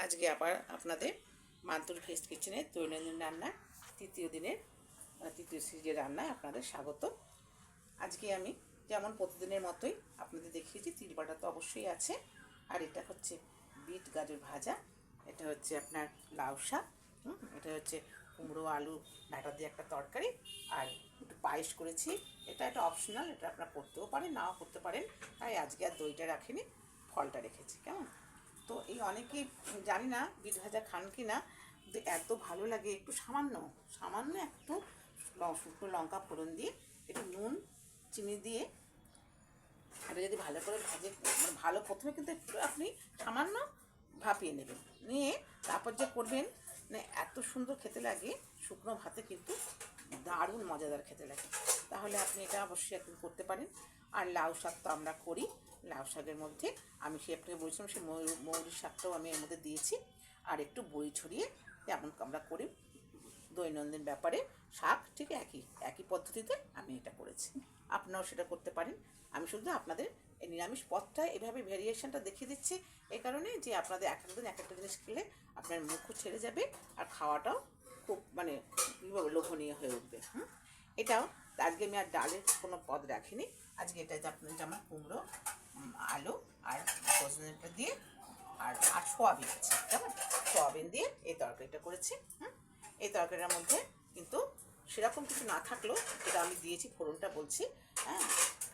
আজকে আবার আপনাদের মান্তুর ভেজ কিচেনের দৈনন্দিন রান্নার তৃতীয় দিনের তৃতীয় সিরিজের রান্নায় আপনাদের স্বাগত। আজকে আমি যেমন প্রতিদিনের মতোই আপনাদের দেখিয়েছি, তিল বাটা তো অবশ্যই আছে, আর এটা হচ্ছে বিট গাজর ভাজা, এটা হচ্ছে আপনার লাউ শাক, এটা হচ্ছে কুমড়ো আলু ডাঁটা দিয়ে একটা তরকারি, আর একটু পায়েস করেছি। এটা একটা অপশনাল, এটা আপনারা করতেও পারেন নাও করতে পারেন, তাই আজকে আর দইটা রাখিনি, ফলটা রেখেছি। কেমন? তো এই অনেকেই জানি না বিট ভাজা খান কি না, কিন্তু এত ভালো লাগে। একটু সামান্য সামান্য একটু শুকনো লঙ্কা ফোড়ন দিয়ে, একটু নুন চিনি দিয়ে এটা যদি ভালো করে ভাজে, মানে ভালো প্রথমে কিন্তু একটু আপনি সামান্য ভাপিয়ে নেবেন, নিয়ে তারপর যে করবেন, মানে এত সুন্দর খেতে লাগে। শুকনো ভাতে কিন্তু দারুণ মজাদার খেতে লাগে। তাহলে আপনি এটা অবশ্যই একদিন করতে পারেন। আর লাউ শাক তো আমরা করি, লাউ শাকের মধ্যে আমি সে আপনাকে বলছিলাম, সে মৌরির শাকটাও আমি এর মধ্যে দিয়েছি, আর একটু বড়ি ছড়িয়ে, যেমন আমরা করি দৈনন্দিন ব্যাপারে শাক, ঠিক একই একই পদ্ধতিতে আমি এটা করেছি। আপনারাও সেটা করতে পারেন। আমি শুধু আপনাদের এই নিরামিষ পথটা এভাবে ভেরিয়েশনটা দেখিয়ে দিচ্ছি, এই কারণে যে আপনাদের এক একদিন এক একটা জিনিস খেলে আপনার মুখও ছেড়ে যাবে, আর খাওয়াটাও খুব মানে লোভনীয় হয়ে উঠবে। এটাও আজকে আমি আর ডালের কোনো পদ রাখিনি। আজকে এটা আপনার যেমন কুমড়ো, আলু আর সজনেটা দিয়ে, আর আর সোয়াবিন আছে, কেমন, সোয়াবিন দিয়ে এই তরকারিটা করেছি। এই তরকারিটার মধ্যে কিন্তু সেরকম কিছু না থাকলেও যেটা আমি দিয়েছি ফোড়নটা বলছি, হ্যাঁ,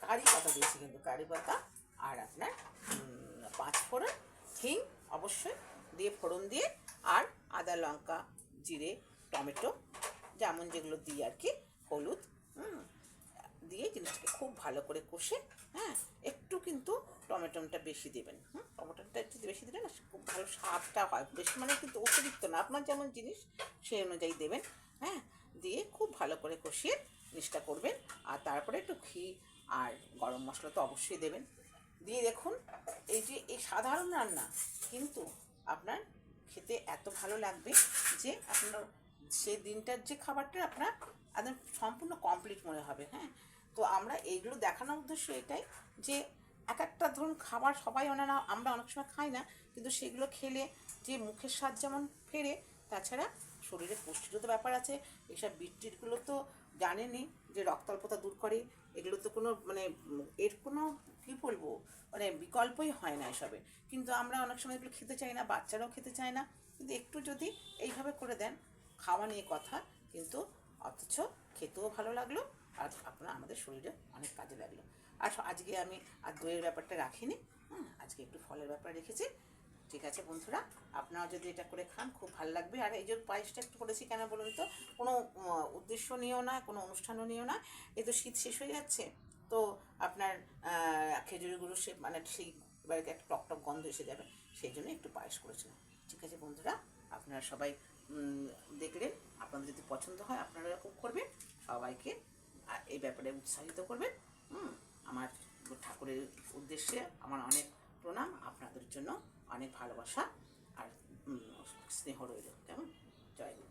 কারি পাতা দিয়েছি, কিন্তু কারি পাতা আর আপনার পাঁচ ফোড়ন, হিং অবশ্যই দিয়ে ফোড়ন দিয়ে, আর আদা লঙ্কা জিরে টমেটো যেমন যেগুলো দিই আর কি, হলুদ দিয়ে জিনিসটাকে খুব ভালো করে কষে, হ্যাঁ, একটু কিন্তু টমেটোটা বেশি দেবেন। টমেটোটা একটু বেশি দিলে না খুব ভালো স্বাদটা হয়, বেশি মানে কিন্তু অতিরিক্ত না, আপনার যেমন জিনিস সেই অনুযায়ী দেবেন। হ্যাঁ, দিয়ে খুব ভালো করে কষিয়ে জিনিসটা করবেন। আর তারপরে একটু ঘি আর গরম মশলা তো অবশ্যই দেবেন। দিয়ে দেখুন, এই যে এই সাধারণ রান্না কিন্তু আপনার খেতে এত ভালো লাগবে যে আপনার সেই দিনটার যে খাবারটা আপনার একদম সম্পূর্ণ কমপ্লিট মনে হবে। হ্যাঁ, তো আমরা এইগুলো দেখানোর উদ্দেশ্য এটাই যে এক একটা ধরুন খাবার সবাই আমরা অনেক সময় খাই না, কিন্তু সেগুলো খেলে যে মুখের স্বাদ যেমন ফেরে, তাছাড়া শরীরে পুষ্টিরও তো ব্যাপার আছে। এইসব বিটটিটগুলো তো জানেনই যে রক্তাল্পতা দূর করে, এগুলো তো কোনো মানে এর কোনো কী বলবো, মানে বিকল্পই হয় না এসবে। কিন্তু আমরা অনেক সময় এগুলো খেতে চাই না, বাচ্চারাও খেতে চায় না, কিন্তু একটু যদি এইভাবে করে দেন, খাওয়া নিয়ে কথা কিন্তু, অথচ খেতেও ভালো লাগলো, আর আপনার আমাদের শরীরে অনেক কাজে লাগলো। আর আজকে আমি আর দইয়ের ব্যাপারটা রাখিনি, আজকে একটু ফলের ব্যাপার রেখেছি। ঠিক আছে বন্ধুরা, আপনারা যদি এটা করে খান খুব ভালো লাগবে। আর এই যে পায়েসটা একটু করেছি কেন বলুন তো, কোনো উদ্দেশ্য নিয়েও না, কোনো অনুষ্ঠানও নিয়েও না, এই তো শীত শেষ হয়ে যাচ্ছে, তো আপনার খেজুরি গুঁড়ো সে মানে সেই বাড়িতে একটা টকটক গন্ধ এসে যাবে, সেই জন্য একটু পায়েস করেছিলাম। ঠিক আছে বন্ধুরা, আপনারা সবাই দেখলেন, আপনাদের যদি পছন্দ হয় আপনারা এরকম করবেন, সবাইকে এই ব্যাপারে উৎসাহিত করবেন। আমার ঠাকুরের উদ্দেশ্যে আমার অনেক প্রণাম, আপনাদের জন্য অনেক ভালোবাসা আর স্নেহ রইল। কেমন? জয় গুরু।